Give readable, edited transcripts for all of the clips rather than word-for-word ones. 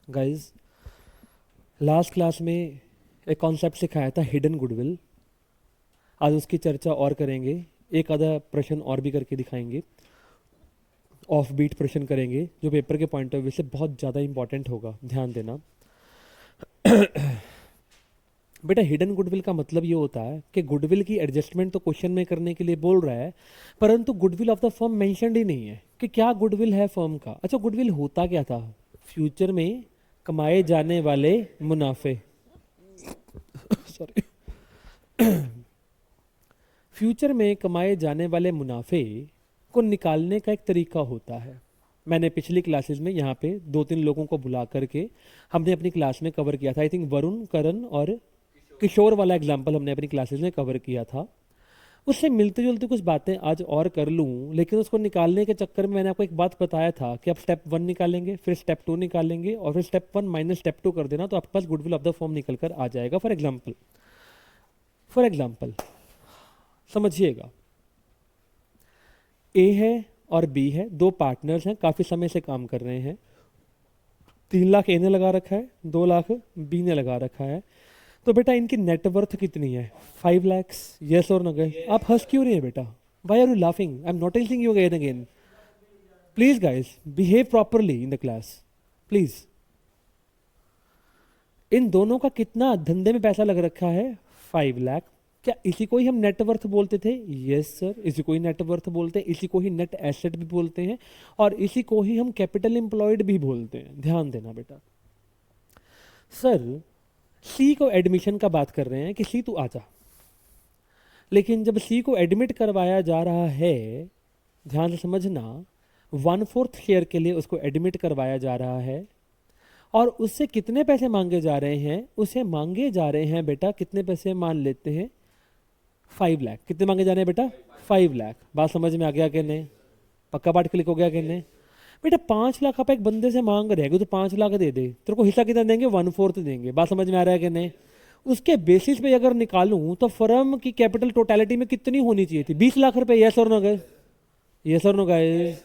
Guys, last class में एक concept सिखाया था हिडन गुडविल। आज उसकी चर्चा और करेंगे, एक आधा प्रश्न और भी करके दिखाएंगे, ऑफ बीट प्रश्न करेंगे जो पेपर के पॉइंट ऑफ व्यू से बहुत ज़्यादा इंपॉर्टेंट होगा, ध्यान देना। बेटा, हिडन गुडविल का मतलब ये होता है कि गुडविल की एडजस्टमेंट तो क्वेश्चन में करने के लिए बोल रहा है, परंतु goodwill of the firm mentioned ही नहीं है कि क्या गुडविल है फर्म का। अच्छा, गुडविल होता क्या था? फ्यूचर में कमाए जाने वाले मुनाफे सॉरी फ्यूचर में कमाए जाने वाले मुनाफे को निकालने का एक तरीका होता है। मैंने पिछली क्लासेस में यहाँ पे 2-3 लोगों को बुला करके हमने अपनी क्लास में कवर किया था। आई थिंक वरुण, करण और किशोर वाला एग्जाम्पल हमने अपनी क्लासेस में कवर किया था। उससे मिलती जुलती कुछ बातें आज और कर लूँ, लेकिन उसको निकालने के चक्कर में मैंने आपको एक बात बताया था कि आप स्टेप 1 निकालेंगे, फिर स्टेप 2 निकालेंगे और फिर स्टेप 1 माइनस स्टेप 2 कर देना तो आपके पास गुडविल ऑफ द फर्म निकल कर आ जाएगा। फॉर एग्जाम्पल समझिएगा, ए है और बी है, दो पार्टनर्स हैं, काफ़ी समय से काम कर रहे हैं। 3 लाख ए ने लगा रखा है, 2 लाख बी ने लगा रखा है। तो बेटा इनकी नेटवर्थ कितनी है? 5 लाख। यस और नो गाइस? आप हंस क्यों रहे हैं बेटा? Why are you laughing? I am not telling you again again. Please guys, behave properly in the class please. इन दोनों का कितना धंधे में पैसा लग रखा है? 5 लाख। क्या इसी को ही हम नेटवर्थ बोलते थे? यस सर, इसी को ही नेटवर्थ बोलते हैं, इसी को ही नेट एसेट भी बोलते हैं और इसी को ही हम कैपिटल एम्प्लॉयड भी बोलते हैं। ध्यान देना बेटा। सर, सी को एडमिशन का बात कर रहे हैं कि सी तू आजा, लेकिन जब सी को एडमिट करवाया जा रहा है, ध्यान से समझना, 1/4 शेयर के लिए उसको एडमिट करवाया जा रहा है और उससे कितने पैसे मांगे जा रहे हैं? उसे मांगे जा रहे हैं बेटा, कितने पैसे मान लेते हैं? 5 लाख। कितने मांगे जा रहे हैं बेटा? 5 लाख। बात समझ में आ गया कि नहीं? पक्का पाठ क्लिक हो गया कि नहीं? बेटा 5 लाख आप एक बंदे से मांग रहे हो तो 5 लाख दे दे, तेरे को हिस्सा कितना देंगे? 1/4 देंगे। बात समझ में आ रहा है कि नहीं? उसके बेसिस पे अगर निकालूं तो फर्म की कैपिटल टोटलिटी में कितनी होनी चाहिए थी? 20 लाख रुपए। यस और नो गाइस? यस और नो गाइस?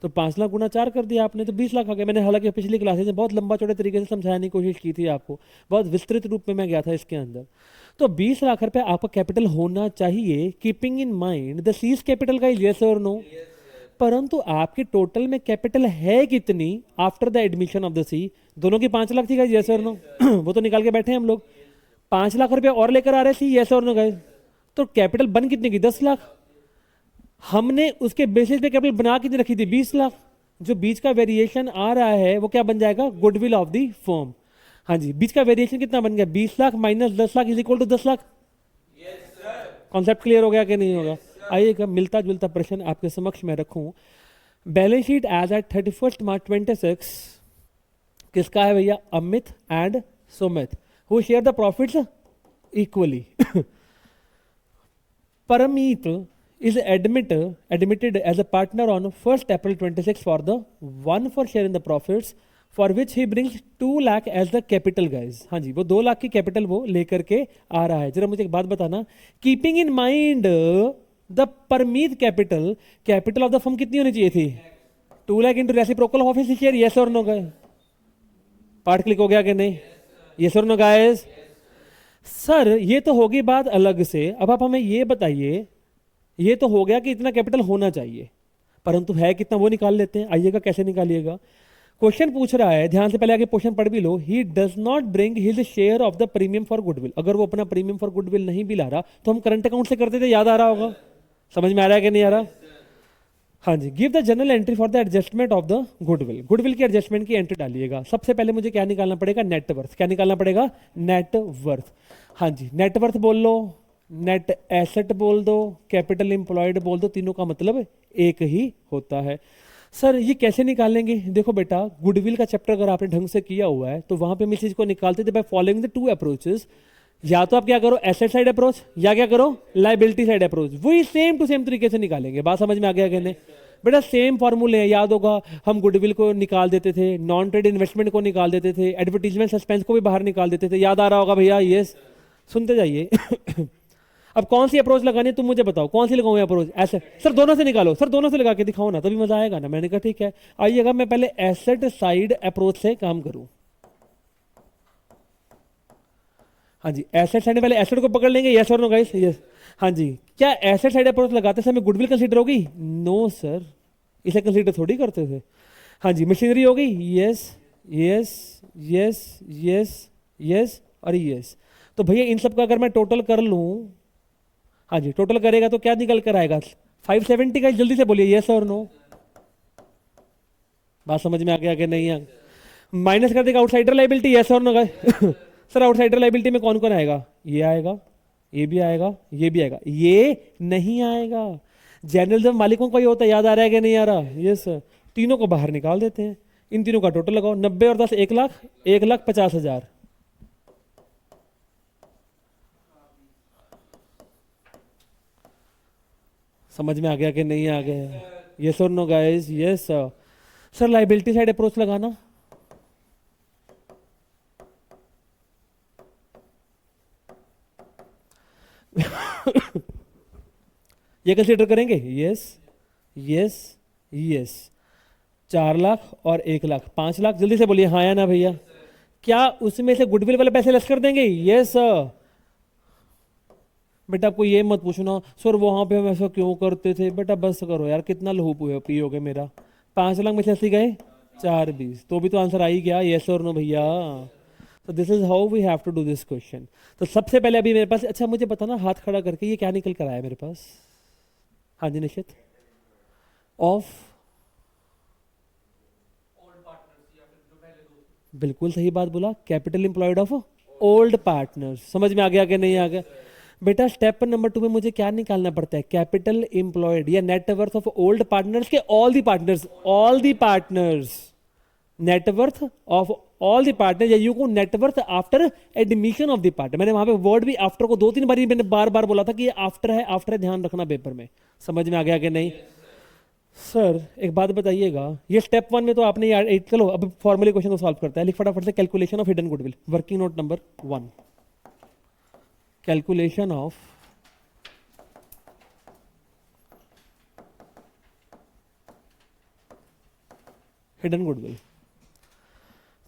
तो 5 लाख गुना 4 कर दिया आपने तो 20 लाख आ गए। मैंने हालांकि पिछली क्लासेस में बहुत लंबा चौड़े तरीके से समझाने की कोशिश की थी आपको, बहुत विस्तृत रूप में मैं गया था इसके अंदर। तो 20 लाख रुपए आपका कैपिटल होना चाहिए, keeping in mind the C's capital का। यस और नो? परंतु आपके टोटल में कैपिटल है कितनी after the admission of the C? दोनों की 5 लाख थी गाइस। यस और नो? वो तो निकाल के बैठे हैं हम लोग। 5 लाख रुपए और लेकर आ रहे सी। यस और नो गाइस? तो कैपिटल बन कितने की? 10 लाख। हमने उसके बेसिस पे कैपिटल बना कितनी रखी थी? 20 लाख। जो बीच का वेरिएशन आ रहा है वो क्या बन जाएगा? Goodwill of the firm. हाँ जी, बीच का वेरिएशन कितना बन गया? 20 lakh minus 10 lakh is equal to 10 lakh. Concept clear हो गया कि नहीं होगा? आइएगा, मिलता जुलता प्रश्न आपके समक्ष में रखूं। बैलेंस शीट एज एट 31 मार्च 26 किसका है भैया? Amit and Sumit, who share the profits equally. Parmeet is admitted as a partner on 1st April 26 for the 1 for share in the profits for which he brings 2 lakh as the capital guys। हाँ जी, वो 2 लाख की capital वो लेकर के आ रहा है। जरा मुझे एक बात बताना, keeping in mind the Parmeet capital of the firm कितनी होनी चाहिए थी? 2 lakh into reciprocal of his share. Yes और नो गाइस? पार्ट क्लिक हो गया कि नहीं? यस और नो गाइस? सर, ये तो होगी बात अलग से। अब आप हमें ये बताइए, ये तो हो गया कि इतना कैपिटल होना चाहिए, परंतु है कितना वो निकाल लेते हैं। आइएगा, कैसे निकालिएगा? क्वेश्चन पूछ रहा है, ध्यान से पहले आगे क्वेश्चन पढ़ भी लो। He does not bring his share of the premium for goodwill. अगर वो अपना प्रीमियम फॉर गुडविल नहीं भी ला रहा तो हम करंट अकाउंट से करते थे, याद आ रहा होगा? समझ में आ रहा है कि नहीं आ रहा? हाँ जी, give the journal entry for the adjustment of the goodwill. Goodwill की एडजस्टमेंट की एंट्री डालिएगा। सबसे पहले मुझे क्या निकालना पड़ेगा? नेटवर्थ। क्या निकालना पड़ेगा? नेटवर्थ। हाँ जी, नेटवर्थ बोल लो, नेट एसेट बोल दो, कैपिटल एम्प्लॉयड बोल दो, तीनों का मतलब एक ही होता है। सर, ये कैसे निकालेंगे? देखो बेटा, गुडविल का चैप्टर अगर आपने ढंग से किया हुआ है तो वहां पे हम इस चीज को निकालते थे बाय फॉलोइंग द 2 अप्रोचेस। या तो आप क्या करो, एसेट साइड अप्रोच, या क्या करो, लाइबिलिटी साइड अप्रोच। वही सेम टू सेम तरीके से निकालेंगे। बात समझ में आ गया कहने? बेटा सेम फॉर्मूले हैं, याद होगा। हम गुडविल को निकाल देते थे, नॉन ट्रेड इन्वेस्टमेंट को निकाल देते थे, एडवर्टीजमेंट सस्पेंस को भी बाहर निकाल देते थे। याद आ रहा होगा भैया? यस, सुनते जाइए। अब कौन सी अप्रोच लगानी है तुम मुझे बताओ, कौन सी लगाऊं अप्रोच? ऐसे सर दोनों से निकालो, सर दोनों से लगा के दिखाओ ना, तभी मजा आएगा ना। मैंने कहा ठीक है, आइएगा मैं पहले एसेट साइड अप्रोच से काम करूं। हाँ जी, एसेट साइड वाले एसेट को पकड़ लेंगे, यस और नो गाइस, यस। हाँ जी, क्या एसेट साइड अप्रोच लगाते समय गुडविल कंसीडर होगी? नो सर, इसे कंसीडर थोड़ी करते थे। हाँ जी, मशीनरी होगी, yes yes yes yes yes और यस। तो भैया इन सब का अगर मैं टोटल कर लूं, हाँ जी टोटल करेगा तो क्या निकल कर आएगा? 570 का, जल्दी से बोलिए यस और नो। बात समझ में आ गया कि नहीं? आ माइनस कर देगा आउटसाइडर लाइबिलिटी, यस और no guys. Sir outsider liability में कौन कौन आएगा? ये आएगा, ये भी आएगा, ये भी आएगा, ये नहीं आएगा। जनरल जब मालिकों का ही होता है, याद आ रहा है कि नहीं आ रहा? Yes sir. तीनों को बाहर निकाल देते हैं, इन तीनों का टोटल लगाओ, 90 और 10 1 लाख, 1,50,000। समझ में आ गया कि नहीं आ गया? यस और no guys, yes sir. Sir liability side approach लगाना। ये कंसीडर करेंगे, यस यस यस। 4 लाख और 1 लाख, 5 लाख, जल्दी से बोलिए हाँ या ना भैया। क्या उसमें से गुडविल वाले पैसे लेस कर देंगे? Yes sir. बेटा आपको ये मत पूछना सर वहां पे हम ऐसा क्यों करते थे, बेटा बस करो यार, कितना लहू पियोगे मेरा। 5 लाख में से 80 गए, 4 20, तो भी तो आंसर आ ही गया, यस और नो भैया। तो this is how we have to do this question. तो सबसे पहले अभी मेरे पास, अच्छा मुझे बताना हाथ खड़ा करके ये क्या निकल कर आया मेरे पास? हाँ जी निश्चित। ऑफ, बिल्कुल सही बात बोला, capital employed of old partners. समझ में आ गया कि नहीं आ गया? बेटा स्टेप नंबर 2 में मुझे क्या निकालना पड़ता है? कैपिटल एम्प्लॉयड या नेटवर्थ ऑफ ओल्ड पार्टनर्स के all the partners, all the partners, net worth of all the partner, या यू को net worth after admission of the partner. मैंने वहां पे वर्ड भी आफ्टर को 2-3 बार मैंने बार बार बोला था कि ये आफ्टर है, आफ्टर है, ध्यान रखना पेपर में। समझ में आ गया कि नहीं? सर एक बात बताइएगा, ये स्टेप 1 में तो आपने यार चलो अब फॉर्मली क्वेश्चन को सॉल्व करते हैं, लिख फटाफट से। Calculation of hidden goodwill, working note number 1, calculation of hidden goodwill.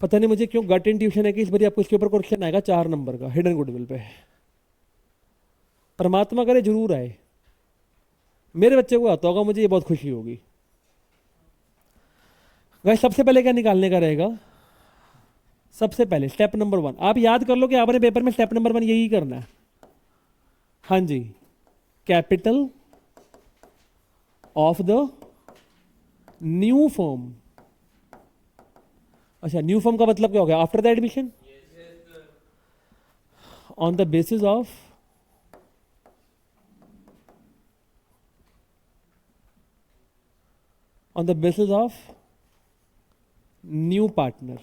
पता नहीं मुझे क्यों गट इंट्यूशन है कि इस बार आपको इसके ऊपर क्वेश्चन आएगा 4 नंबर का हिडन गुडविल पे। परमात्मा करे जरूर आए, मेरे बच्चे को आता होगा, मुझे ये बहुत खुशी होगी। गाइस सबसे पहले क्या निकालने का रहेगा? सबसे पहले स्टेप नंबर 1, आप याद कर लो कि आपने पेपर में स्टेप नंबर 1 यही करना है। हाँ जी, capital of the new firm. अच्छा न्यू फॉर्म का मतलब क्या हो गया? After the admission, on the basis of new partner.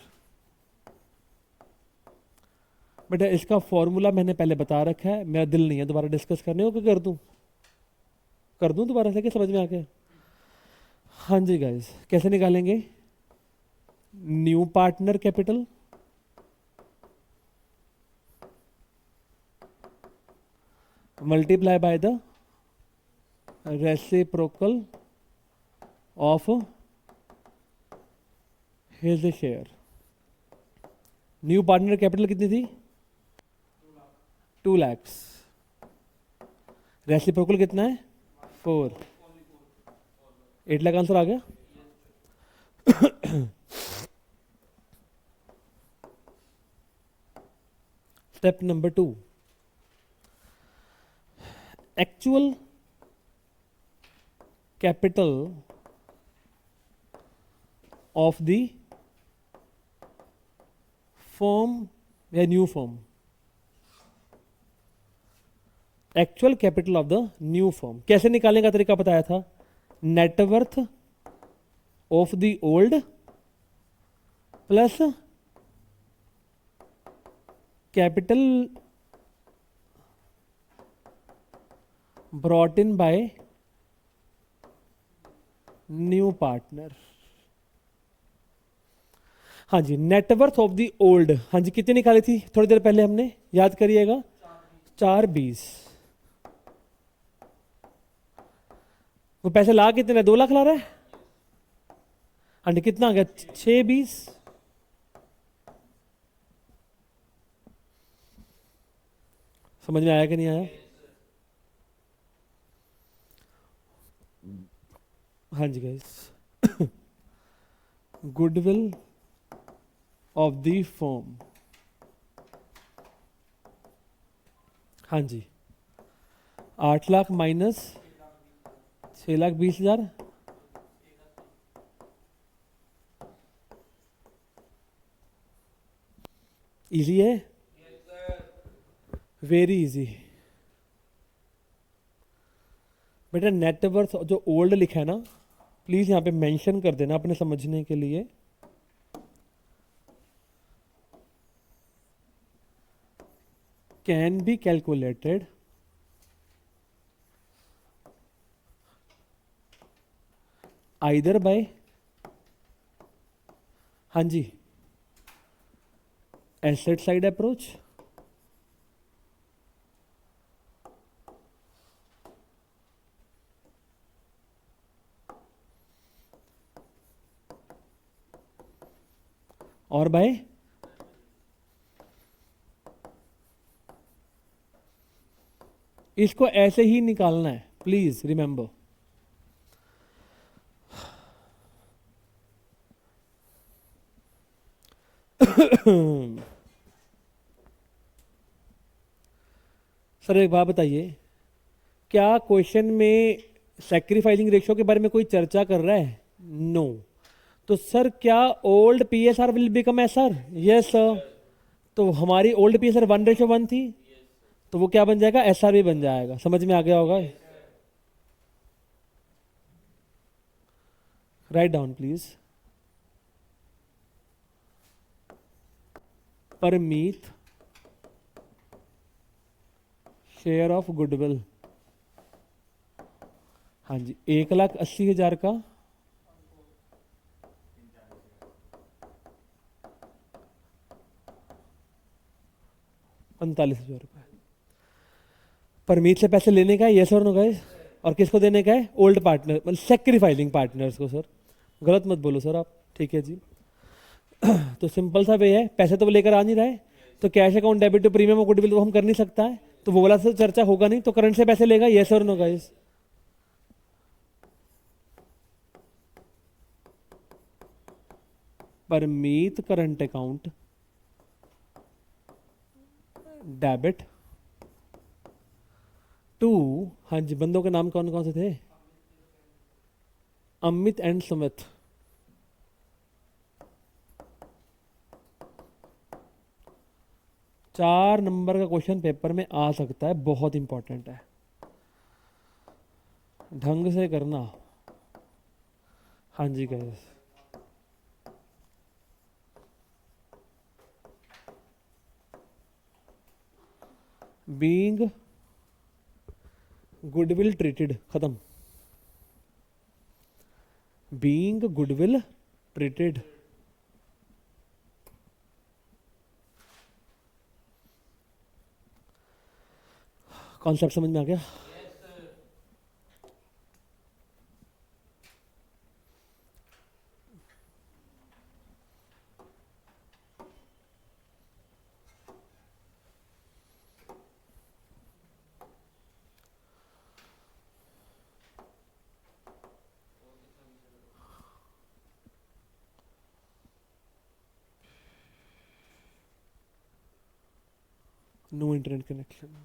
बेटा इसका फॉर्मूला मैंने पहले बता रखा है, मेरा दिल नहीं है दोबारा डिस्कस करने को, कर दूं? कर दूं दोबारा से, क्या समझ में आ गया? हाँ जी गाइस, कैसे निकालेंगे? New partner capital multiply by the reciprocal of his share. New partner capital कितनी थी? 2 लाख। रेसिप्रोकल कितना है? 4। 8 लाख आंसर आ गया। Step number 2, actual capital of the firm या new firm. Actual capital of the new firm कैसे निकालने का तरीका बताया था? Net worth of the old plus capital brought in by new partner. हाँ जी, नेटवर्थ ऑफ द ओल्ड, हाँ जी कितनी निकाली थी थोड़ी देर पहले हमने, याद करिएगा? 420। वो पैसे ला कितने? 2 लाख ला रहा है। हाँ जी कितना आ गया? 620। समझ में आया कि नहीं आया? हाँ जी guys, goodwill of the firm, हाँ जी, 8 लाख माइनस 6,20,000, इजी है, वेरी इजी। बेटा नेटवर्थ जो ओल्ड लिखा है ना, प्लीज यहाँ पे मेंशन कर देना अपने समझने के लिए। Can be calculated either bye, हाँ जी, एसेट साइड अप्रोच, और बाय इसको ऐसे ही निकालना है, प्लीज रिमेंबर। सर एक बात बताइए, क्या क्वेश्चन में सैक्रिफाइसिंग रेशियो के बारे में कोई चर्चा कर रहा है? नो तो सर क्या old PSR will become SR? Yes sir. तो हमारी ओल्ड पीएसआर 1:1 थी, तो वो क्या बन जाएगा? एसआर भी बन जाएगा। समझ में आ गया होगा? Write down please. Parmeet share of goodwill, हाँ जी, 1,80,000 का 45,000 रुपये। परमीत से पैसे लेने का है, यस और नो गाइस? और किसको देने का है? ओल्ड पार्टनर, मतलब सेक्रीफाइसिंग पार्टनर्स को। सर गलत मत बोलो सर आप, ठीक है जी। तो सिंपल सा वे है, पैसे तो वो लेकर आ नहीं रहा है, तो cash account debit to premium और गुडविल वो हम कर नहीं सकता है, तो वो वाला से चर्चा होगा नहीं, तो करंट से पैसे लेगा, यस और no guys? Parmeet current account debit to, हाँ जी, बंदों के नाम कौन कौन से थे? अमित एंड सुमित। चार नंबर का क्वेश्चन पेपर में आ सकता है, बहुत इंपॉर्टेंट है, ढंग से करना। हाँ जी गाइस, बीइंग गुडविल ट्रीटेड, खत्म। बीइंग गुडविल ट्रीटेड, कॉन्सेप्ट समझ में आ गया? No internet connection.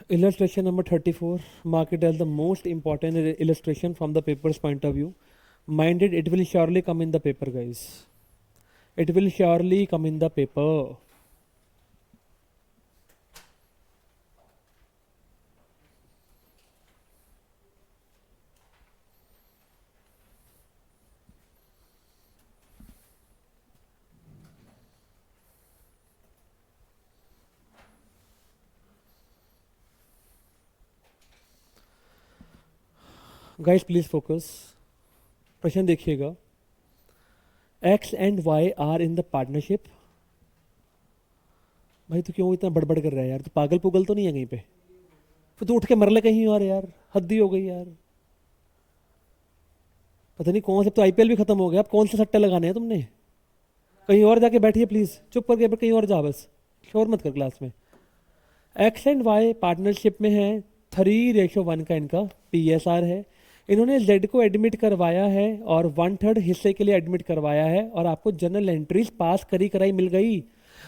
Illustration number 34. Mark it as the most important illustration from the paper's point of view. Mind it will surely come in the paper, guys. It will surely come in the paper. Guys please focus. प्रश्न देखिएगा. X and Y are in the partnership. भाई तू क्यों इतना बड़बड़ कर रहा है यार? तू पागल पुगल तो नहीं है कहीं पे? फिर तू उठ के मर ले कहीं और यार. हद्दी हो गई यार. पता नहीं कौन से. तो आईपीएल भी खत्म हो गया. अब कौन से सट्टे लगाने हैं तुमने? कहीं और जाके बैठिए प्लीज. चुप करके कहीं और जा. बस शोर मत कर क्लास में. एक्स एंड वाई पार्टनरशिप में है. 3:1 का इनका पीएसआर है. इन्होंने जेड को एडमिट करवाया है और 1/3 हिस्से के लिए एडमिट करवाया है और आपको जनरल एंट्रीज पास करी कराई मिल गई.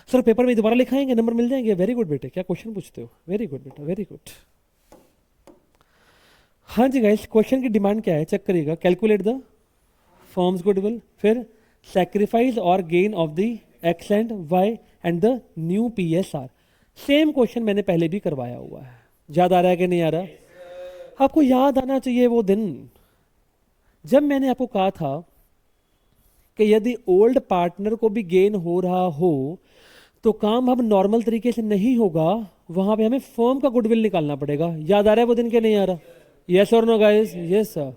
सर पेपर में दोबारा लिखाएंगे, नंबर मिल जाएंगे. वेरी गुड बेटे. क्या क्वेश्चन पूछते हो? वेरी गुड बेटा, वेरी गुड. हाँ जी गाइस, क्वेश्चन की डिमांड क्या है चेक करिएगा. कैलकुलेट द फर्म्स गुडविल, फिर सैक्रिफाइस और gain of the X and Y and the new PSR. Same question मैंने पहले भी करवाया हुआ है. याद आ रहा है कि नहीं आ रहा? आपको याद आना चाहिए वो दिन जब मैंने आपको कहा था कि यदि ओल्ड पार्टनर को भी गेन हो रहा हो तो काम अब नॉर्मल तरीके से नहीं होगा. वहां पे हमें फर्म का गुडविल निकालना पड़ेगा. याद आ रहा है वो दिन के नहीं आ रहा? यस और नो गाइस? Yes sir.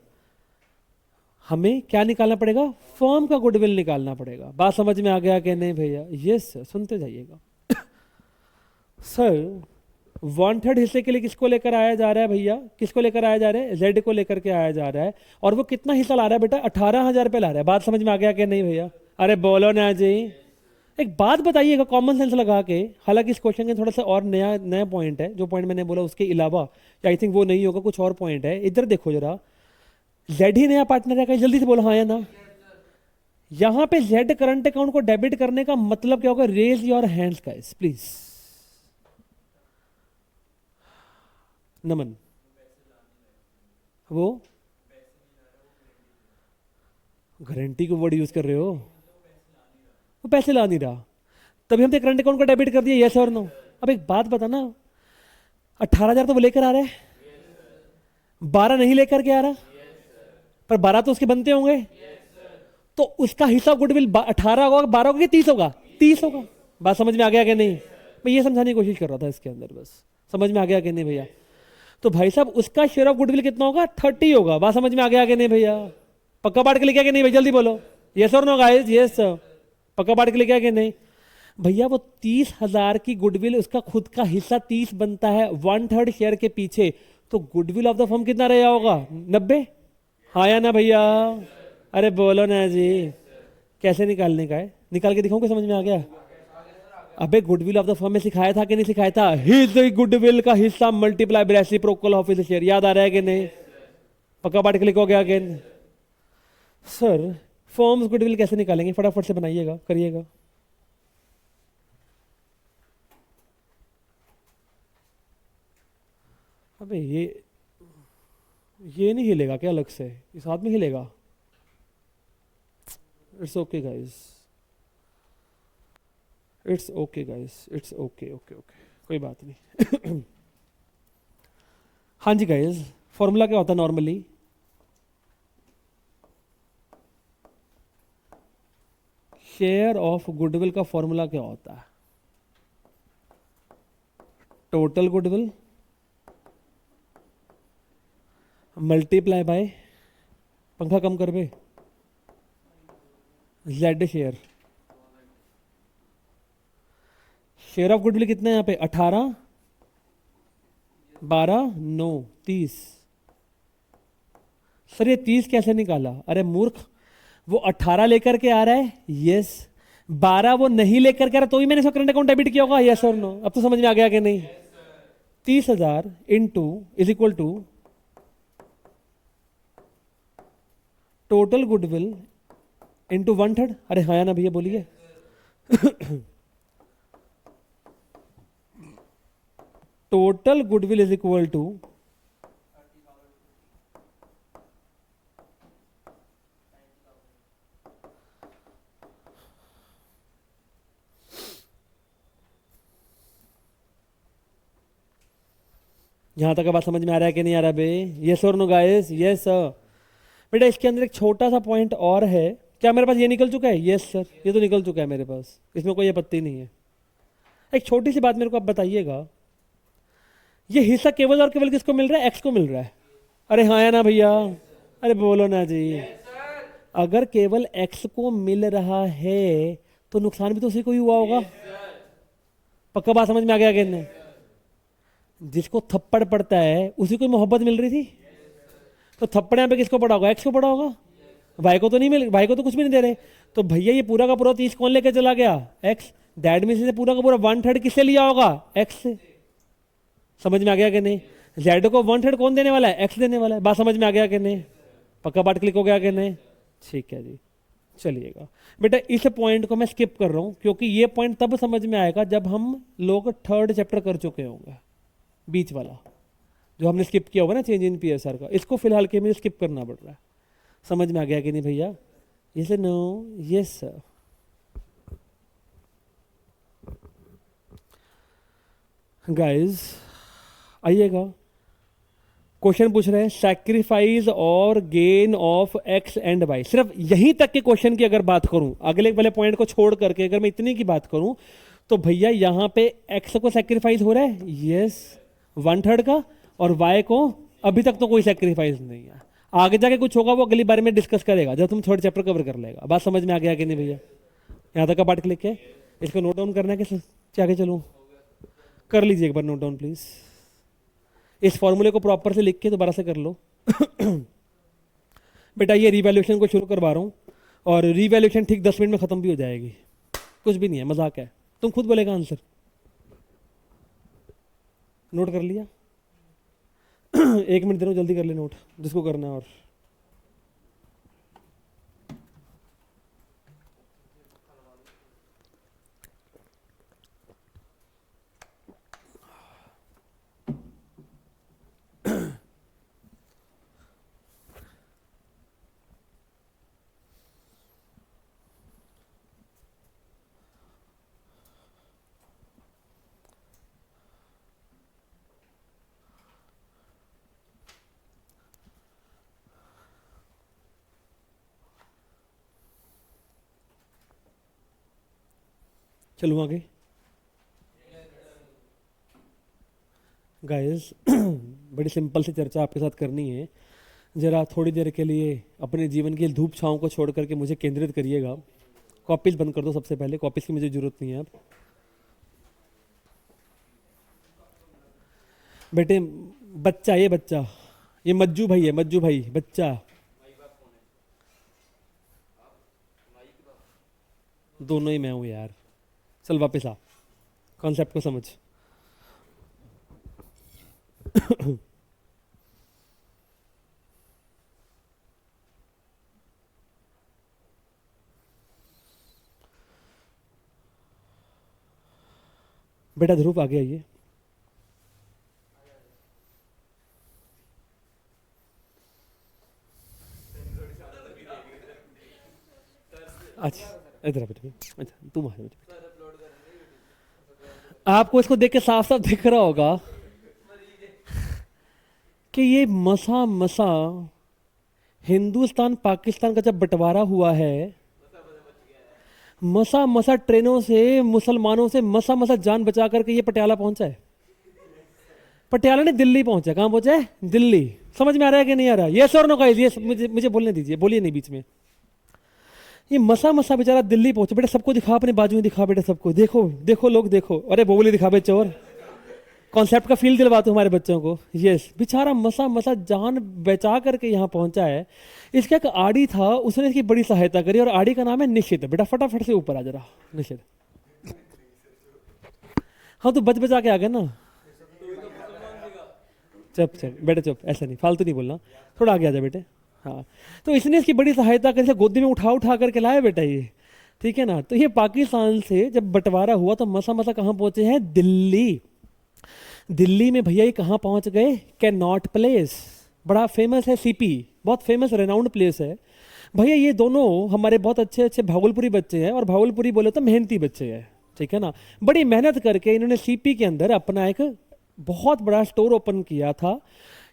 हमें क्या निकालना पड़ेगा? फर्म का गुडविल निकालना पड़ेगा. बात समझ में आ गया कि नहीं भैया? Yes sir. सुनते जाइएगा. सर 1/3 हिस्से के लिए किसको लेकर आया जा रहा है भैया? किसको लेकर आया जा रहा है? जेड को लेकर के आया जा रहा है. और वो कितना हिस्सा ला रहा है बेटा? 18,000 रुपये ला रहा है. बात समझ में आ गया कि नहीं भैया? अरे बोलो ना जी. एक बात बताइएगा कॉमन सेंस लगा के. हालांकि इस क्वेश्चन के थोड़ा सा और नया नया पॉइंट है. जो पॉइंट मैंने बोला उसके अलावा आई थिंक वो नहीं होगा, कुछ और पॉइंट है. इधर देखो जरा. जेड ही नया पार्टनर है. कहीं जल्दी से बोलो हाँ या ना. यहां पे जेड करंट अकाउंट को डेबिट करने का मतलब क्या होगा? Raise your hands guys please. Naman वो गारंटी को वर्ड यूज कर रहे हो. वो पैसे ला नहीं रहा. तभी हमने करंट अकाउंट को डेबिट कर दिया. यस और नो? अब एक बात बताना. 18,000 तो वो लेकर आ रहा है. 12 नहीं लेकर के आ रहा. पर 12 तो उसके बनते होंगे. तो उसका हिस्सा गुडविल 18 होगा, 12 होगा कि 30 होगा? 30 होगा. बात समझ में आ गया कि नहीं? मैं ये समझाने की कोशिश कर रहा था इसके अंदर. बस समझ में आ गया कि नहीं भैया? तो भाई साहब उसका शेयर ऑफ गुडविल कितना होगा? 30 होगा. बात समझ में आ गया कि नहीं भैया? पक्का बांट के लिखा कि नहीं भाई? जल्दी बोलो. यस और नो गाइस? Yes sir. पक्का बांट के लिखा कि नहीं भैया? वो 30,000 की गुडविल, उसका खुद का हिस्सा 30 बनता है 1/3 शेयर के पीछे. तो गुडविल ऑफ द फर्म कितना रहा होगा? 90. हाँ या ना भैया? अरे बोलो ना जी. कैसे निकालने का है? निकाल के दिखाऊं? समझ में आ गया? अबे गुडविल ऑफ द फर्म में सिखाया था कि नहीं सिखाया था? हिज गुडविल का हिस्सा multiply by reciprocal of his share. याद आ रहा है कि नहीं? पक्का बांट के लिखोगे अगेन. सर फर्म्स गुडविल कैसे निकालेंगे? फटाफट से बनाइएगा, करिएगा. अबे ये नहीं हिलेगा क्या अलग से? इस हाथ में हिलेगा. It's okay guys. It's okay guys. It's okay okay okay. कोई बात नहीं. हाँ जी गाइस, फॉर्मूला क्या होता है नॉर्मली? शेयर ऑफ गुडविल का फॉर्मूला क्या होता है? टोटल गुडविल मल्टीप्लाई बाय, पंखा कम कर बे, Z share. Share of goodwill कितना है यहाँ पे? 18, 12, 9, 30. सर ये 30 कैसे निकाला? अरे मूर्ख, वो 18 लेकर के आ रहा है. यस. 12 वो नहीं लेकर के आ रहा, तो ही मैंने इसका करंट अकाउंट डेबिट किया होगा. यस और नो? अब तो समझ में आ गया कि नहीं? 30,000 into is equal to total goodwill into 1/3. अरे हाँ या ना भैया बोलिए. Total goodwill is equal to यहां तक बात समझ में आ रहा है कि नहीं आ रहा बे? यस और नो गाइस? Yes sir. बेटा इसके अंदर एक छोटा सा पॉइंट और है। क्या मेरे पास ये निकल चुका है? यस सर, ये तो निकल चुका है मेरे पास, इसमें कोई आपत्ति नहीं है। एक छोटी सी बात मेरे को आप बताइएगा, ये हिस्सा केवल और केवल किसको मिल रहा है? एक्स को मिल रहा है। अरे हाँ या ना भैया? अरे बोलो ना जी। अगर केवल एक्स को मिल रहा है तो नुकसान भी तो उसी को ही हुआ होगा। पक्का बात समझ में आ गया कि नहीं? जिसको थप्पड़ पड़ता है उसी को मोहब्बत मिल रही थी, तो थप्पड़ यहाँ पे किसको पड़ा होगा? एक्स को पड़ा होगा। भाई को तो नहीं मिल, भाई को तो कुछ भी नहीं दे रहे। तो भैया ये पूरा का पूरा 30 कौन लेके चला गया? एक्स। दैट मीन्स से पूरा का पूरा 1/3 किससे लिया होगा? एक्स से। समझ में आ गया कि नहीं? जेड को 1/3 कौन देने वाला है? एक्स देने वाला है। बात समझ में आ गया कि नहीं? पक्का बात क्लिक हो गया कि नहीं? ठीक है जी, चलिएगा। बेटा इस पॉइंट को मैं स्किप कर रहा हूं क्योंकि ये पॉइंट तब समझ में आएगा जब हम लोग 3rd चैप्टर कर चुके होंगे। बीच वाला जो हमने स्किप किया होगा ना, चेंज इन पीएसआर का, इसको फिलहाल के लिए स्किप करना पड़ रहा है। समझ में आ गया कि नहीं भैया? Yes no? Yes sir. Guys आइएगा, क्वेश्चन पूछ रहे हैं सैक्रिफाइस और gain of X and Y. सिर्फ यहीं तक के क्वेश्चन की अगर बात करूं, अगले वाले पॉइंट को छोड़ करके अगर मैं इतनी की बात करूं, तो भैया यहां पे एक्स को सैक्रिफाइस हो रहा है, यस 1/3 का, और वाई को अभी तक तो कोई सैक्रिफाइस नहीं है। आगे जाके कुछ होगा वो अगली बार में डिस्कस करेगा जब तुम 3rd चैप्टर कवर कर लेगा। बात समझ में आ गया कि नहीं भैया? यहां तक का पार्ट क्लिक है, इसको नोट डाउन करना है कि आगे चलूं? कर लीजिए एक बार नोट डाउन प्लीज। इस फॉर्मूले को प्रॉपर से लिख के दोबारा से कर लो। बेटा ये रिवैल्यूएशन को शुरू करवा रहा हूँ, और रिवैल्यूएशन ठीक 10 मिनट में खत्म भी हो जाएगी। कुछ भी नहीं है, मजाक है। तुम खुद बोलेगा आंसर। नोट कर लिया? 1 मिनट दे रहा हूं, जल्दी कर ले नोट जिसको करना है। और चलूँ आगे? गाइस बड़ी सिंपल सी चर्चा आपके साथ करनी है। जरा थोड़ी देर के लिए अपने जीवन की धूप छांव को छोड़ करके मुझे केंद्रित करिएगा। कॉपीज बंद कर दो सबसे पहले, कॉपीज की मुझे जरूरत नहीं है अब। बेटे बच्चा, ये बच्चा, ये मज्जू भाई है, मज्जू भाई बच्चा। दोनों ही मैं हूं यार। चल वापस आ, कॉन्सेप्ट को समझ। बेटा ध्रुव आगे आइए। अच्छा इधर बेटे, अच्छा तुम आ जाओ बेटे। आपको इसको देख के साफ साफ दिख रहा होगा कि ये मसा मसा हिंदुस्तान पाकिस्तान का जब बंटवारा हुआ है, मसा मसा ट्रेनों से मुसलमानों से मसा मसा जान बचा करके ये पटियाला पहुंचा है। पटियाला नहीं, दिल्ली पहुंचा। कहां पहुंचा है? दिल्ली। समझ में आ रहा है कि नहीं आ रहा? ये सर नो गाइस, ये मुझे बोलने दीजिए, बोलिए नहीं बीच में। ये मसा मसा बेचारा दिल्ली पहुंचा। बेटा सबको दिखा, अपने बाजू में दिखा बेटा सबको, देखो देखो लोग देखो। अरे बोली दिखा बे चोर, कॉन्सेप्ट का फील दिलवा दो हमारे बच्चों को। यस, बेचारा मसा मसा जान बचा करके यहाँ पहुंचा है। इसका एक आड़ी था, उसने इसकी बड़ी सहायता करी, और आड़ी का नाम है निशित। बेटा फटाफट से ऊपर आ जरा निशित। हाँ तो बच बचा के आ गए ना। चुप चुप बेटे चुप, ऐसा नहीं, फालतू नहीं बोलना, थोड़ा आगे आ जा बेटे। हाँ तो इसने इसकी बड़ी सहायता करी, गोदी में उठा उठा करके लाया बेटा ये, ठीक है ना। तो ये पाकिस्तान से जब बंटवारा हुआ तो मसा मसा कहाँ पहुंचे हैं? दिल्ली। दिल्ली में भैया ये कहाँ पहुंच गए, कैन नॉट प्लेस, बड़ा फेमस है सीपी, बहुत फेमस रेनाउंड प्लेस है भैया। ये दोनों हमारे बहुत अच्छे अच्छे भागलपुरी बच्चे हैं, और भागलपुरी बोले तो मेहनती बच्चे हैं, ठीक है ना। बड़ी मेहनत करके इन्होंने सीपी के अंदर अपना एक बहुत बड़ा स्टोर ओपन किया था।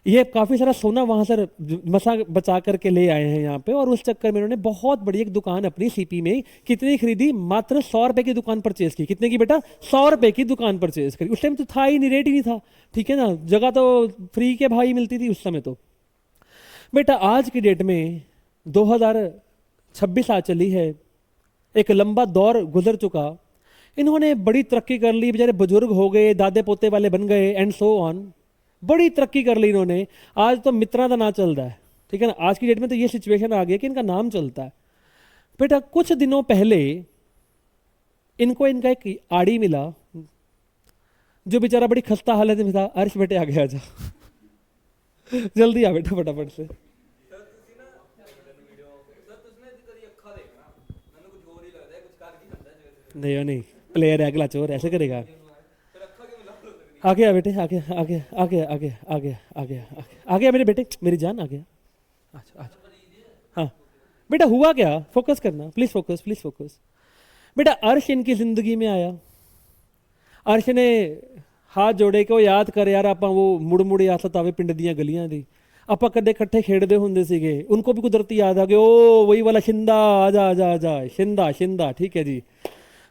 ये काफ़ी सारा सोना वहाँ से मसा बचा करके ले आए हैं यहाँ पे, और उस चक्कर में इन्होंने बहुत बड़ी एक दुकान अपनी सीपी में कितनी खरीदी, मात्र 100 रुपए की दुकान परचेज की। कितने की बेटा, 100 रुपए की दुकान परचेज करी। उस टाइम तो था ही नहीं, रेट ही नहीं था, ठीक है ना, जगह तो फ्री के भाई मिलती थी उस समय। तो बेटा आज की डेट में 2026 आ चली है, एक लंबा दौर गुजर चुका, इन्होंने बड़ी तरक्की कर ली, बेचारे बुजुर्ग हो गए, दादे पोते वाले बन गए एंड सो ऑन, बड़ी तरक्की कर ली इन्होंने। आज तो मित्रा का नाम चल रहा है, ठीक है ना। आज की डेट में तो ये सिचुएशन आ गई कि इनका नाम चलता है। बेटा कुछ दिनों पहले इनको इनका एक आड़ी मिला, जो बेचारा बड़ी खस्ता हालत में था। अर्श बेटे आगे आ जा जल्दी आ बेटा फटाफट से। नहीं नहीं, प्लेयर है अगला चोर, ऐसे करेगा। आगे आ बेटे, आगे आगे आगे आगे आगे आगे आगे आ मेरे बेटे, मेरी जान आगे। अच्छा अच्छा, हाँ बेटा हुआ क्या, फोकस करना प्लीज, फोकस प्लीज फोकस। बेटा अर्श इनकी जिंदगी में आया। अर्श ने हाथ जोड़े कि वो याद कर यार, आप वो मुड़ मुड़ याद सतावे पिंड दियां गलियां दी, ਆਪਾਂ कदे इकट्ठे खेड़ते होंगे सीगे। उनको भी कुदरती याद आ गया, ओ वही वाला शिंदा, आजा आजा आजा, शिंदा शिंदा, ठीक है जी,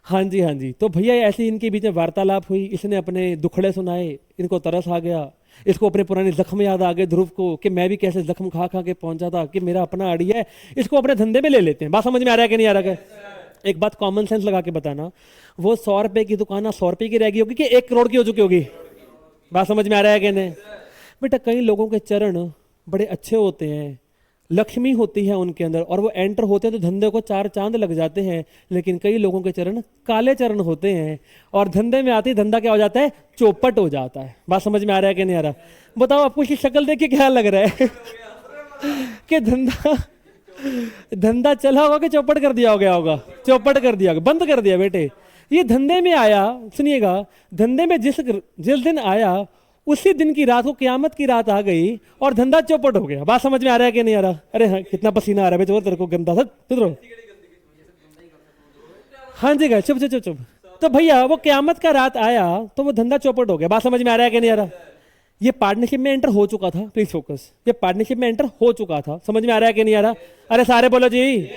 हाँ जी हाँ जी। तो भैया ऐसी इनके बीच में वार्तालाप हुई, इसने अपने दुखड़े सुनाए, इनको तरस आ गया, इसको अपने पुराने जख्म याद आ गए ध्रुव को, कि मैं भी कैसे जख्म खा खा के पहुंचा था, कि मेरा अपना आड़ी है, इसको अपने धंधे में ले लेते हैं। बात समझ में आ रहा है कि नहीं आ रहा है? एक बात कॉमन सेंस लगा के बताना, वो 100 रुपए की दुकान 100 रुपए की रहेगी होगी कि 1 करोड़ की हो चुकी होगी? बात समझ में आ रहा है कि नहीं? बेटा कई लोगों के चरण बड़े अच्छे होते हैं, लक्ष्मी होती है उनके अंदर, और वो एंटर होते हैं तो धंधे को 4 चांद लग जाते हैं। लेकिन कई लोगों के चरण काले चरण होते हैं, और धंधे में आते ही धंधा क्या हो जाता है, चौपट हो जाता है। बात समझ में आ रहा है कि नहीं आ रहा? बताओ आपको इसकी शक्ल देख के क्या लग रहा है कि धंधा चला होगा कि चौपट कर दिया हो गया होगा? चौपट कर दिया होगा, बंद कर दिया बेटे। ये धंधे में आया, सुनिएगा, धंधे में जिस दिन आया उसी दिन की रात को क़यामत की रात आ गई और धंधा चौपट हो गया। बात समझ में आ रहा है कि नहीं आ रहा? अरे हाँ, कितना पसीना आ रहा है बेटे, तेरे को गंदा सा तुझे। हाँ जी गए, चुप चुप चुप चुप। तो भैया वो क़यामत का रात आया तो वो धंधा चौपट हो गया। बात समझ में आ रहा है कि नहीं आ रहा? ये पार्टनरशिप में एंटर हो चुका था, प्लीज फोकस, ये पार्टनरशिप में एंटर हो चुका था। समझ में आ रहा है कि नहीं आ रहा? अरे सारे बोलो जी,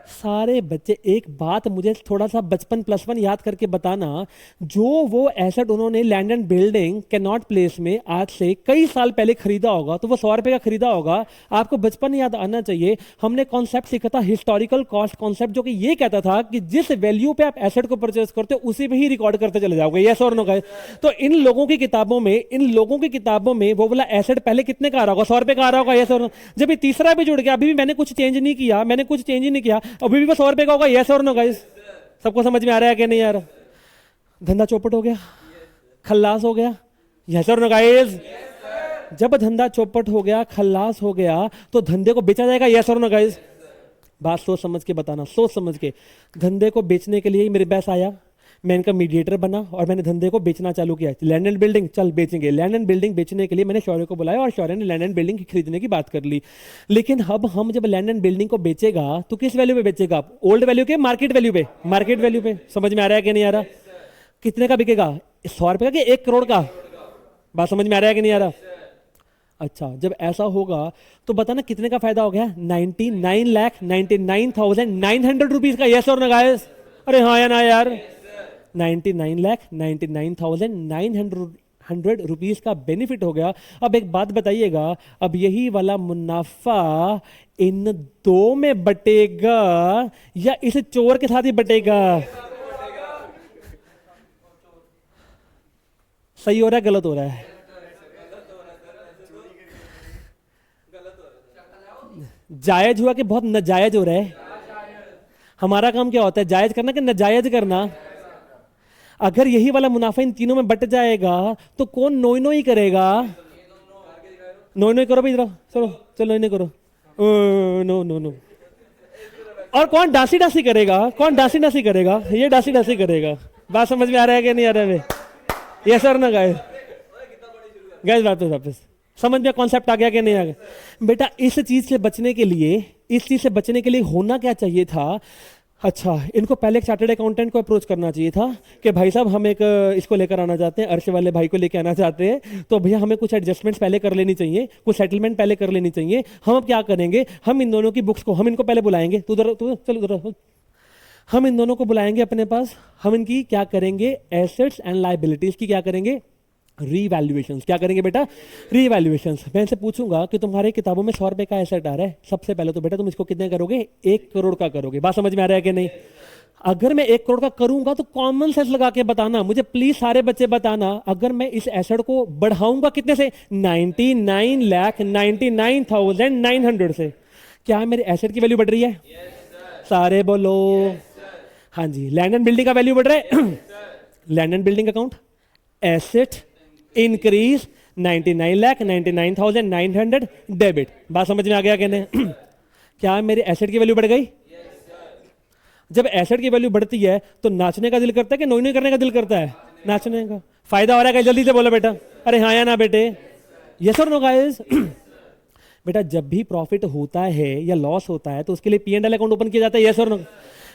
सारे बच्चे। एक बात मुझे थोड़ा सा बचपन +1 याद करके बताना, जो वो एसेट उन्होंने land and building cannot place में आज से कई साल पहले खरीदा होगा, तो वो 100 रुपए का खरीदा होगा। आपको बचपन याद आना चाहिए, हमने कॉन्सेप्ट सीखा था हिस्टोरिकल कॉस्ट कॉन्सेप्ट, जो कि ये कहता था कि जिस वैल्यू पे आप एसेट को परचेज करते हो उसी पे ही रिकॉर्ड करते चले जाओगे। यस और नो गाइस? तो इन लोगों की किताबों में वो वाला एसेट पहले कितने का आ रहा होगा? 100 रुपए का आ रहा होगा। यस और नो? जब ये तीसरा भी जुड़ गया, अभी भी मैंने कुछ चेंज नहीं किया, अभी भी 100 रुपए का होगा। यस और नो गाइस? सबको समझ में आ रहा है कि नहीं आ रहा? धंधा चौपट हो गया, खल्लास हो गया। यस और नो गाइस? जब धंधा चौपट हो गया, खल्लास हो गया, तो धंधे को बेचा जाएगा। यस और नो गाइस? बात सोच समझ के बताना, सोच समझ के। धंधे को बेचने के लिए मेरे पास आया, मैं इनका मीडिएटर बना और मैंने धंधे को बेचना चालू किया। लैंड एंड बिल्डिंग, चल बेचेंगे। लैंड एंड बिल्डिंग बेचने के लिए मैंने शौर्य को बुलाया और शौर्य ने लैंड एंड बिल्डिंग खरीदने की बात कर ली। लेकिन अब हम जब लैंड एंड बिल्डिंग को बेचेगा तो किस वैल्यू पे बेचेगा? ओल्ड वैल्यू के, मार्केट वैल्यू पे? मार्केट वैल्यू पे। समझ में आ रहा है कि नहीं आ रहा? कितने का बिकेगा? 100 रुपए का कि 1 करोड़ का? बात समझ में आ रहा है कि नहीं आ रहा? अच्छा, जब ऐसा होगा तो बताना कितने का फायदा हो गया? 99,99,900 रुपीज का। यस और नो गाइस? अरे हाँ या ना यार? 99,99,900 रुपीज का बेनिफिट हो गया। अब एक बात बताइएगा, अब यही वाला मुनाफा इन दो में बटेगा या इस चोर के साथ ही बटेगा? सही हो रहा है, गलत हो रहा है? जायज हुआ कि बहुत नाजायज हो रहा है? हमारा काम क्या होता है, जायज करना कि नाजायज करना? अगर यही वाला मुनाफा इन तीनों में बट जाएगा तो कौन नोई नोई करेगा? नोई नोई करो भाई, जरा चलो चलो, नोई नोई करो। No no no. और कौन डासी डासी करेगा? कौन डासी डासी करेगा? ये डासी डासी करेगा। बात समझ में आ रहा है कि नहीं आ रहा है? ये सर ना गाइस? गए वापस समझ में कॉन्सेप्ट आ गया कि नहीं आ गया? बेटा इस चीज से बचने के लिए, इस चीज से बचने के लिए होना क्या चाहिए था? अच्छा, इनको पहले एक चार्टर्ड अकाउंटेंट को अप्रोच करना चाहिए था कि भाई साहब हम एक इसको लेकर आना चाहते हैं, अर्श वाले भाई को लेकर आना चाहते हैं, तो भैया हमें कुछ एडजस्टमेंट्स पहले कर लेनी चाहिए, कुछ सेटलमेंट पहले कर लेनी चाहिए। हम अब क्या करेंगे, हम इन दोनों की बुक्स को हम इनको पहले बुलाएंगे, तू चल उधर, हम इन दोनों को बुलाएंगे अपने पास, हम इनकी क्या करेंगे, एसेट्स एंड लायबिलिटीज की क्या करेंगे, रीवैल्यूएशन। क्या करेंगे बेटा, रीवैल्यूएशन। मैं इनसे पूछूंगा कि तुम्हारे किताबों में 100 रुपए का एसेट आ रहा है, सबसे पहले तो बेटा तुम इसको कितने करोगे, 1 करोड़ का करोगे। बात समझ में आ रहा है कि नहीं? अगर मैं 1 करोड़ का करूंगा तो कॉमन सेंस लगा के बताना मुझे, प्लीज सारे बच्चे बताना, अगर मैं इस एसेट को बढ़ाऊंगा कितने से, 99,99,900 से, क्या मेरे एसेट की वैल्यू बढ़ रही है? सारे बोलो हाँ जी। लैंड एंड बिल्डिंग का वैल्यू बढ़ रहा है, land and building account, asset increase 99,99,900 debit. बात समझ में आ गया कहने? क्या मेरे एसेट की वैल्यू बढ़ गई? जब एसेट की वैल्यू बढ़ती है तो नाचने का दिल करता है कि नोई नोई करने का दिल करता है? नाचने का। फायदा हो रहा है क्या? जल्दी से बोलो बेटा, अरे हाँ या ना बेटे, यस और नो गाइस? बेटा जब भी प्रॉफिट होता है या लॉस होता है तो उसके लिए P and L account open किया जाता है, यस और नो?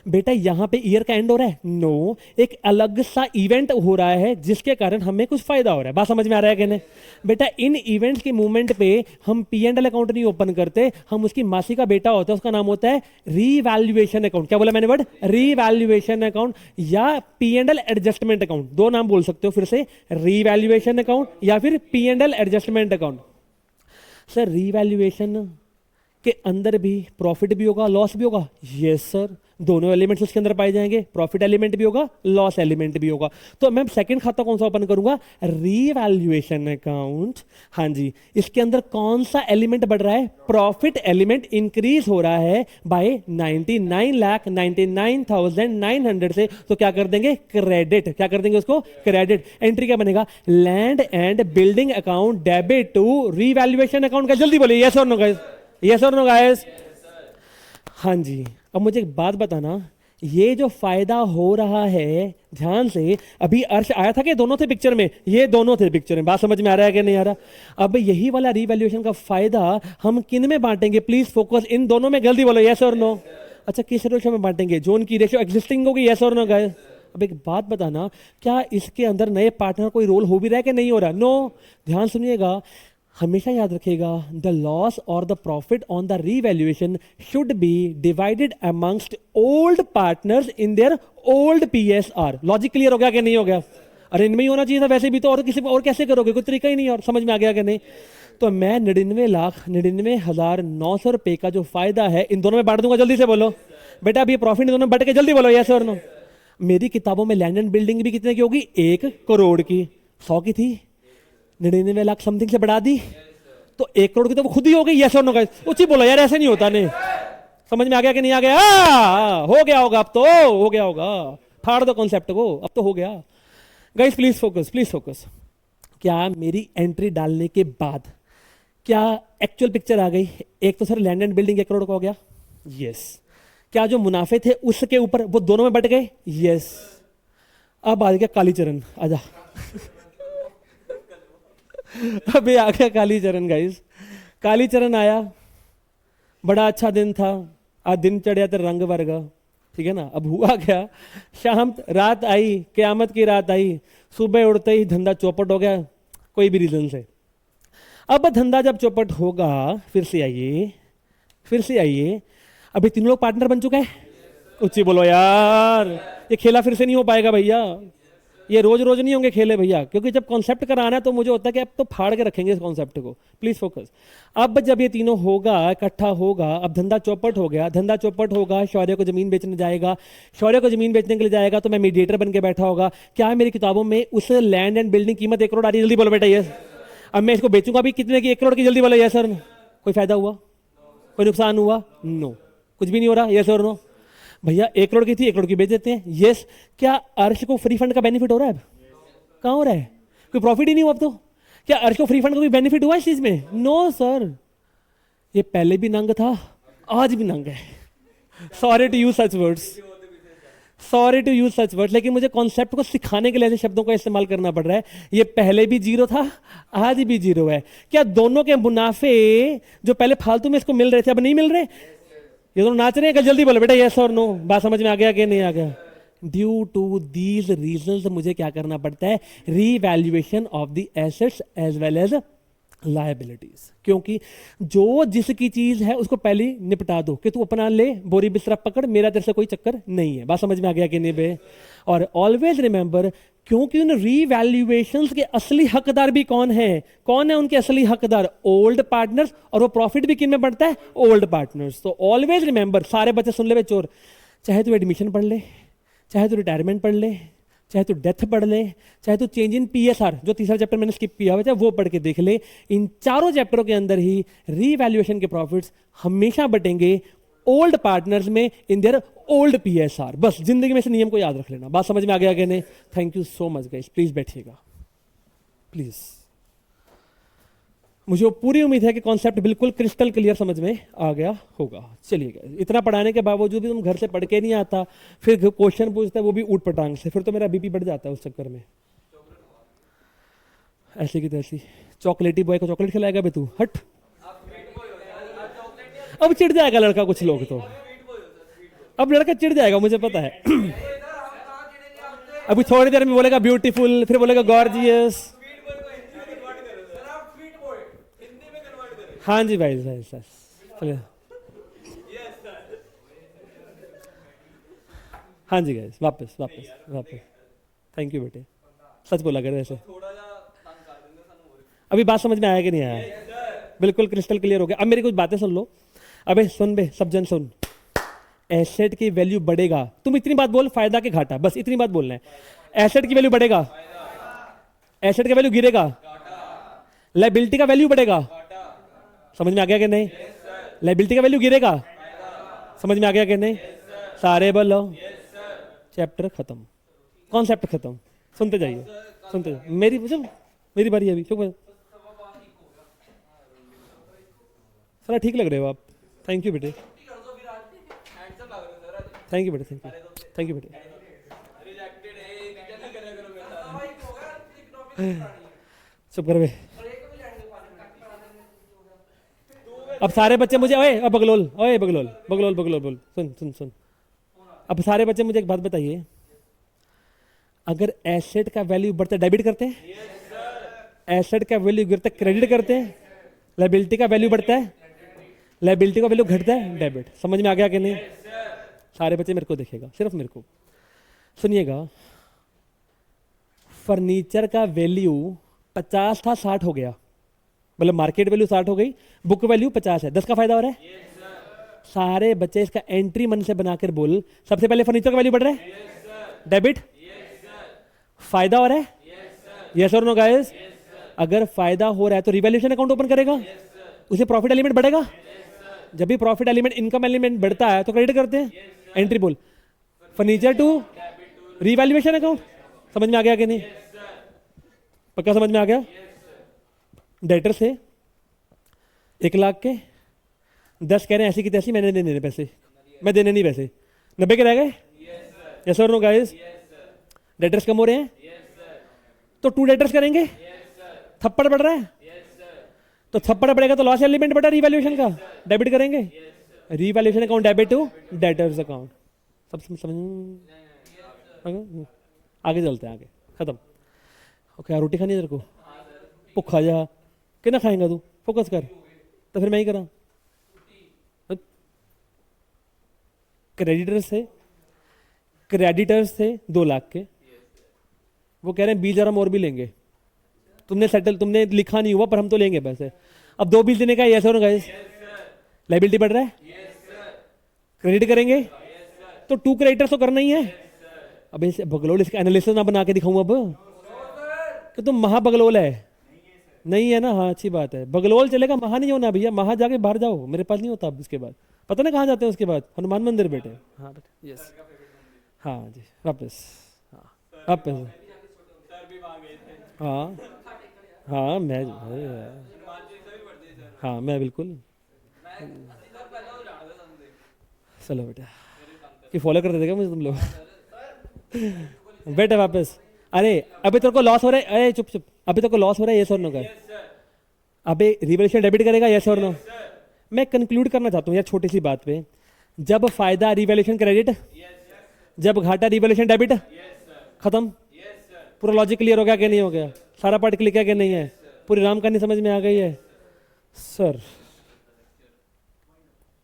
बेटा यहां पे ईयर का एंड हो रहा है, नो, एक अलग सा इवेंट हो रहा है जिसके कारण हमें कुछ फायदा हो रहा है। बात समझ में आ रहा है कि नहीं? बेटा इन इवेंट्स के मूवमेंट पे हम पी एंड एल अकाउंट नहीं ओपन करते, हम उसकी मासी का बेटा होता है, उसका नाम होता है रीवैल्यूएशन अकाउंट। क्या बोला मैंने वर्ड? रीवैल्यूएशन अकाउंट या P and L adjustment account, दो नाम बोल सकते हो फिर से, रीवैल्यूएशन अकाउंट या फिर P and L adjustment account. Sir revaluation के अंदर भी प्रॉफिट भी होगा, लॉस भी होगा? यस सर, दोनों एलिमेंट्स उसके अंदर पाए जाएंगे, प्रॉफिट एलिमेंट भी होगा, लॉस एलिमेंट भी होगा। तो मैं सेकंड खाता कौन सा ओपन करूंगा? Revaluation account. हाँ जी, इसके अंदर कौन सा एलिमेंट बढ़ रहा है? प्रॉफिट एलिमेंट इंक्रीज हो रहा है बाय 99,99,900 से, तो क्या कर देंगे? क्रेडिट। क्या कर देंगे उसको? क्रेडिट। एंट्री क्या बनेगा? Land and building account debit to revaluation account. का जल्दी बोलिए, यस और नो गाइस? यस और नो गाइस? हाँ जी। अब मुझे एक बात बताना, ये जो फायदा हो रहा है, ध्यान से, अभी अर्श आया था कि दोनों थे पिक्चर में? ये दोनों थे पिक्चर में। बात समझ में आ रहा है कि नहीं आ रहा? अब यही वाला रीवैल्यूएशन का फायदा हम किन में बांटेंगे? प्लीज फोकस, इन दोनों में। जल्दी बोलो, यस और नो? अच्छा, किस रेशो में बांटेंगे? जोन की रेशो एक्जिस्टिंग होगी, यस और नो गाइस? अब एक बात बताना, क्या इसके अंदर नए पार्टनर कोई रोल हो भी रहा है कि नहीं हो रहा? नो। ध्यान सुनिएगा, हमेशा याद रखिएगा, द लॉस और the profit on the revaluation should be divided amongst old partners in their old PSR. Logic clear हो गया कि नहीं हो गया? अरे इनमें ही होना चाहिए था वैसे भी तो, और किसी और कैसे करोगे? कोई तरीका ही नहीं। और समझ में आ गया कि नहीं? तो मैं 99,99,900 रुपए का जो फायदा है इन दोनों में बांट दूंगा। जल्दी से बोलो बेटा, अभी प्रॉफिट इन दोनों में बट के, जल्दी बोलो यस और नो? मेरी किताबों में लैंड एंड बिल्डिंग भी कितने की होगी? 1 करोड़ की। 100 की थी, 99 लाख समथिंग से बढ़ा दी तो 1 करोड़ की तो वो खुद ही हो गई, यस और नो गाइस? उसी बोला यार, ऐसे नहीं होता। नहीं समझ में आ गया कि नहीं आ गया? हो गया होगा, अब तो हो गया होगा। फाड़ दो कॉन्सेप्ट को, अब तो हो गया। Guys please focus, please focus. क्या मेरी एंट्री डालने के बाद क्या एक्चुअल पिक्चर आ गई? एक तो sir land and building 1 crore का हो गया, यस। क्या जो मुनाफे थे उसके ऊपर वो दोनों में बट गए, यस। अब आ गया कालीचरण, आजा। अबे आ गया कालीचरण गाइस। कालीचरण आया, बड़ा अच्छा दिन था, आज दिन चढ़िया तो रंग वर्गा, ठीक है ना? अब हुआ क्या, शाम रात आई, क़यामत की रात आई, सुबह उड़ते ही धंधा चौपट हो गया कोई भी रीजन से। अब धंधा जब चौपट होगा, फिर से आइए, फिर से आइए, अभी 3 लोग पार्टनर बन चुके हैं। ऊंची बोलो यार, ये खेला फिर से नहीं हो पाएगा भैया, ये रोज रोज नहीं होंगे खेले भैया, क्योंकि जब कॉन्सेप्ट कराना है तो मुझे होता है कि अब तो फाड़ के रखेंगे इस कॉन्सेप्ट को। Please focus. अब जब ये तीनों होगा, इकट्ठा होगा, अब धंधा चौपट हो गया, धंधा चौपट होगा, शौर्य को जमीन बेचने जाएगा, शौर्य को जमीन बेचने के लिए जाएगा तो मैं मीडिएटर बन के बैठा होगा। क्या मेरी किताबों में उस लैंड एंड बिल्डिंग कीमत 1 करोड़ आ रही है? जल्दी बोलो बेटा यस। अब मैं इसको बेचूंगा भी कितने की? 1 करोड़ की। जल्दी बोलो यस सर। कोई फायदा हुआ? कोई नुकसान हुआ? नो, कुछ भी नहीं हो रहा, यस और नो? भैया 1 करोड़ की थी, 1 करोड़ की बेच देते हैं, यस। क्या अर्श को फ्री फंड का बेनिफिट हो रहा है? कहां हो रहा है? कोई प्रॉफिट ही नहीं हुआ अब तो। क्या अर्श को फ्री फंड का कोई बेनिफिट हुआ इस चीज में? नो सर, ये पहले भी नंग था, आज भी नंग है। Sorry to use such words. Sorry to use such word, लेकिन मुझे कॉन्सेप्ट को सिखाने के लिए ऐसे शब्दों का इस्तेमाल करना पड़ रहा है। ये पहले भी जीरो था, आज भी जीरो है। क्या दोनों के मुनाफे जो पहले फालतू में इसको मिल रहे थे अब नहीं मिल रहे? ये दोनों नाच रहे हैं? कल जल्दी बोलो बेटा, यस और नो। बात समझ में आ गया कि नहीं आ गया? ड्यू टू दीज रीजंस मुझे क्या करना पड़ता है? Revaluation of the assets as well as liabilities. क्योंकि जो जिसकी चीज है उसको पहले ही निपटा दो कि तू अपना ले, बोरी बिस्तरा पकड़, मेरा तेरे से कोई चक्कर नहीं है। बात समझ में आ गया कि नहीं बे? और ऑलवेज रिमेंबर, क्योंकि उन रीवैल्यूएशंस के असली हकदार भी कौन है? कौन है उनके असली हकदार? Old partners. और वो प्रॉफिट भी किन में बढ़ता है? Old partners. तो ऑलवेज रिमेंबर, सारे बच्चे सुन ले बे चोर, चाहे तू एडमिशन पढ़ ले, चाहे तू रिटायरमेंट पढ़ ले, चाहे तो डेथ पढ़ ले, चाहे तो चेंज इन पीएसआर जो तीसरा चैप्टर मैंने स्किप किया हुआ है वो पढ़ के देख ले, इन चारों चैप्टरों के अंदर ही रीवैल्यूएशन के प्रॉफिट्स हमेशा बटेंगे ओल्ड पार्टनर्स में इन देयर ओल्ड पीएसआर। बस जिंदगी में इस नियम को याद रख लेना। बात समझ में आ गया कि नहीं? Thank you so much guys, please बैठिएगा प्लीज। मुझे वो पूरी उम्मीद है कि कॉन्सेप्ट बिल्कुल क्रिस्टल क्लियर समझ में आ गया होगा। चलिए गाइस, इतना पढ़ाने के बावजूद भी तुम घर से पढ़ के नहीं आता, फिर क्वेश्चन पूछते हैं वो भी ऊट पटांग से, फिर तो मेरा बीपी बढ़ जाता है उस चक्कर में। ऐसी की तैसी चॉकलेटी बॉय को चॉकलेट खिलाएगा बे तू? हट, अब चिढ़ जाएगा लड़का, कुछ लोग तो अब लड़का चिढ़ जाएगा, मुझे पता है। अभी थोड़ी देर में बोलेगा ब्यूटीफुल, फिर बोलेगा गॉर्जियस। हाँ जी भाई भाई चलिए। हाँ जी गाइस, वापस वापस वापस। थैंक यू बेटे, सच बोला कर वैसे। अभी बात समझ में आया कि नहीं आया? बिल्कुल क्रिस्टल क्लियर हो गया। अब मेरी कुछ बातें सुन लो। अबे सुन बे, सब जन सुन। एसेट की वैल्यू बढ़ेगा, तुम इतनी बात बोल, फायदा के घाटा, बस इतनी बात बोलना है। एसेट की वैल्यू बढ़ेगा, एसेट का वैल्यू गिरेगा, लायबिलिटी का वैल्यू बढ़ेगा। समझ में आ गया कि नहीं? लायबिलिटी का वैल्यू गिरेगा, समझ में आ गया कि नहीं? सारे बोलो। चैप्टर खत्म, कॉन्सेप्ट खत्म। सुनते जाइए, सुनते जाइए। मेरी बारी है अभी। क्यों सर ठीक लग रहे हो आप? थैंक यू बेटे, थैंक यू बेटे, थैंक यू, थैंक यू बेटे। चुप कर बे। अब सारे बच्चे मुझे, ओए अब बगलोल, ओए बगलोल बगलोल बगलोल बोल, सुन सुन सुन। अब सारे बच्चे मुझे एक बात बताइए, अगर एसेट का वैल्यू बढ़ता है डेबिट करते हैं? एसेट का वैल्यू गिरता है क्रेडिट करते हैं? लायबिलिटी का वैल्यू बढ़ता है, लायबिलिटी का वैल्यू घटता है, डेबिट। समझ में आ गया कि नहीं? सारे बच्चे मेरे को देखेगा, सिर्फ मेरे को सुनिएगा। फर्नीचर का वैल्यू 50 था, 60 हो गया, मतलब मार्केट वैल्यू 60 हो गई, बुक वैल्यू 50 है, 10 का फायदा हो रहा है। सारे बच्चे इसका एंट्री मन से बनाकर बोल, सबसे पहले फर्नीचर का वैल्यू बढ़ रहा है, डेबिट। फायदा हो रहा है, यस और नो गाइस? अगर फायदा हो रहा है तो रिवैल्यूएशन अकाउंट ओपन करेगा, उसे प्रॉफिट एलिमेंट बढ़ेगा। जब भी प्रॉफिट एलिमेंट, इनकम एलिमेंट बढ़ता है तो क्रेडिट करते हैं, एंट्री बोल, फर्नीचर टू रिवैल्यूएशन अकाउंट। समझ में आ गया कि नहीं? पक्का समझ में आ गया? डेटर से 1 लाख के 10 कह रहे हैं ऐसी की तैसी, मैंने देने पैसे, मैं देने नहीं पैसे, 90 के रह गए, यस और नो गाइस? डेटर्स कम हो रहे हैं तो 2 डेटर्स करेंगे, थप्पड़ बढ़ रहा है तो थप्पड़ बढ़ेगा तो लॉस एलिमेंट बढ़ा रिवैल्यूएशन का, डेबिट करेंगे, revaluation account debit to debtors account. सब समझ? आगे चलते हैं, आगे खत्म। ओके, रोटी खानी है तेरे को? भुखा जा, कितना खाएगा तू? फोकस कर, तो फिर मैं ही करा। क्रेडिटर्स थे 2 लाख के, वो कह रहे हैं 20,000 हम और भी लेंगे। तुमने लिखा नहीं हुआ पर हम तो लेंगे पैसे। अब 2 बिल देने का, यस और गाइस? लायबिलिटी बढ़ रहा है, क्रेडिट करेंगे तो 2 क्रेडिटर्स तो करना ही है। अब इसे बगलोल, इसका एनालिसिस ना बना के दिखाऊं अब कि तुम महाबगलोल है? नहीं है ना? हाँ अच्छी बात है, बगलोल चलेगा, महा नहीं होना भैया। महा जाके बाहर जाओ, मेरे पास नहीं होता। अब इसके बाद पता ना कहाँ जाते हैं उसके बाद? हनुमान मंदिर बेटे। हाँ बेटे, यस, हाँ जी, वापस, हाँ वापस, हाँ हाँ मैं, हाँ मैं बिल्कुल। चलो बेटा, कि फॉलो करते थे क्या मुझे तुम लोग? बेटा वापस। अरे अभी तेरे को लॉस हो रहा है, अरे चुप चुप, अभी तेरे को लॉस हो रहा है, यस और नो का? अबे रिवैल्यूएशन डेबिट करेगा, यस और नो? मैं कंक्लूड करना चाहता हूँ यार छोटी सी बात पे। जब फायदा रिवैल्यूएशन क्रेडिट, जब घाटा रिवैल्यूएशन डेबिट, खत्म। पूरा लॉजिक क्लियर हो गया कि नहीं हो गया? सारा पार्ट क्लियर क्या नहीं है? पूरी राम कहानी समझ में आ गई है सर?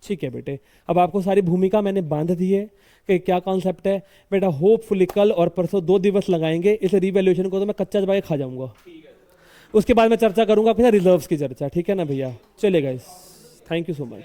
ठीक है बेटे, अब आपको सारी भूमिका मैंने बांध दी है कि क्या कॉन्सेप्ट है। बेटा होपफुली कल और परसों 2 दिवस लगाएंगे इस रिवैल्यूएशन को, तो मैं कच्चा दबा के खा जाऊंगा। उसके बाद मैं चर्चा करूंगा अपने रिजर्व्स की चर्चा, ठीक है ना भैया? चलेगा इस, थैंक यू सो मच।